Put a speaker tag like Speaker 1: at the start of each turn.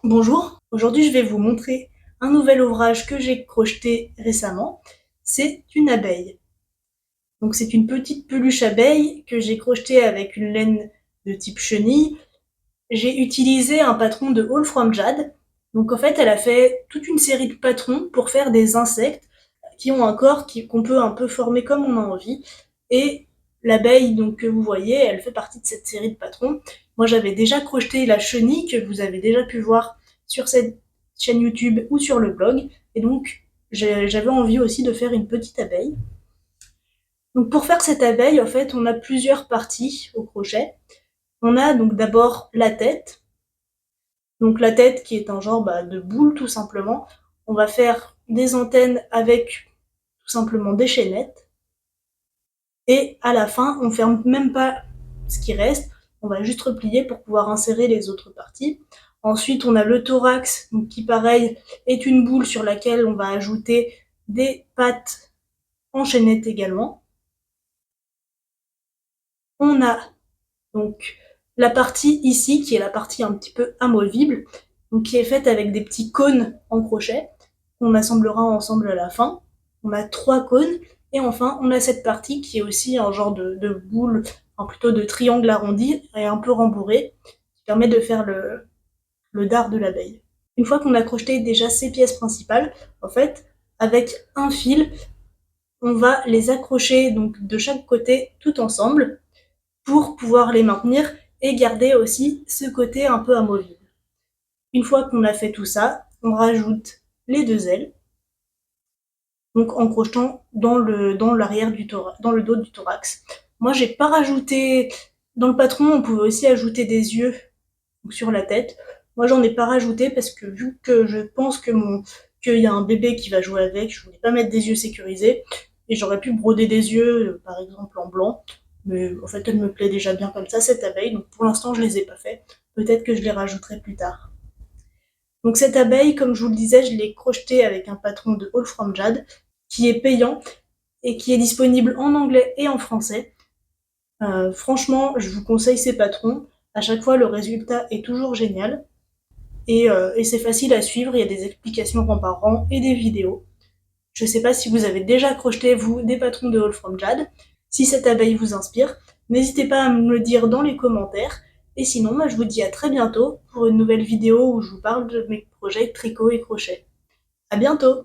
Speaker 1: Bonjour, aujourd'hui je vais vous montrer un nouvel ouvrage que j'ai crocheté récemment. C'est une abeille. Donc c'est une petite peluche abeille que j'ai crochetée avec une laine de type chenille. J'ai utilisé un patron de All From Jade. Donc en fait elle a fait toute une série de patrons pour faire des insectes qui ont un corps qu'on peut un peu former comme on a envie. Et l'abeille donc que vous voyez, elle fait partie de cette série de patrons. Moi j'avais déjà crocheté la chenille que vous avez déjà pu voir sur cette chaîne YouTube ou sur le blog. Et donc j'avais envie aussi de faire une petite abeille. Donc pour faire cette abeille, en fait, on a plusieurs parties au crochet. On a donc d'abord la tête. Donc la tête qui est un genre de boule tout simplement. On va faire des antennes avec tout simplement des chaînettes. Et à la fin, on ferme même pas ce qui reste. On va juste replier pour pouvoir insérer les autres parties. Ensuite, on a le thorax, donc qui pareil est une boule sur laquelle on va ajouter des pattes en chaînette également. On a donc la partie ici qui est la partie un petit peu amovible, donc qui est faite avec des petits cônes en crochet qu'on assemblera ensemble à la fin. On a 3 cônes et enfin on a cette partie qui est aussi un genre de boule, enfin plutôt de triangle arrondi et un peu rembourré, qui permet de faire le dard de l'abeille. Une fois qu'on a crocheté déjà ces pièces principales, en fait, avec un fil, on va les accrocher donc de chaque côté tout ensemble pour pouvoir les maintenir et garder aussi ce côté un peu amovible. Une fois qu'on a fait tout ça, on rajoute les 2 ailes, donc en crochetant dans l'arrière du thorax, dans le dos du thorax. Moi, j'ai pas rajouté dans le patron, on pouvait aussi ajouter des yeux sur la tête. Moi, j'en ai pas rajouté parce que vu que je pense qu'il y a un bébé qui va jouer avec, je voulais pas mettre des yeux sécurisés et j'aurais pu broder des yeux, par exemple en blanc. Mais en fait, elle me plaît déjà bien comme ça, cette abeille, donc pour l'instant, je les ai pas fait. Peut-être que je les rajouterai plus tard. Donc cette abeille, comme je vous le disais, je l'ai crochetée avec un patron de All From Jade, qui est payant et qui est disponible en anglais et en français. Franchement, je vous conseille ces patrons. À chaque fois, le résultat est toujours génial. Et c'est facile à suivre, il y a des explications rang par rang et des vidéos. Je ne sais pas si vous avez déjà crocheté, vous, des patrons de All From Jade. Si cette abeille vous inspire, n'hésitez pas à me le dire dans les commentaires. Et sinon, moi, je vous dis à très bientôt pour une nouvelle vidéo où je vous parle de mes projets tricot et crochet. À bientôt!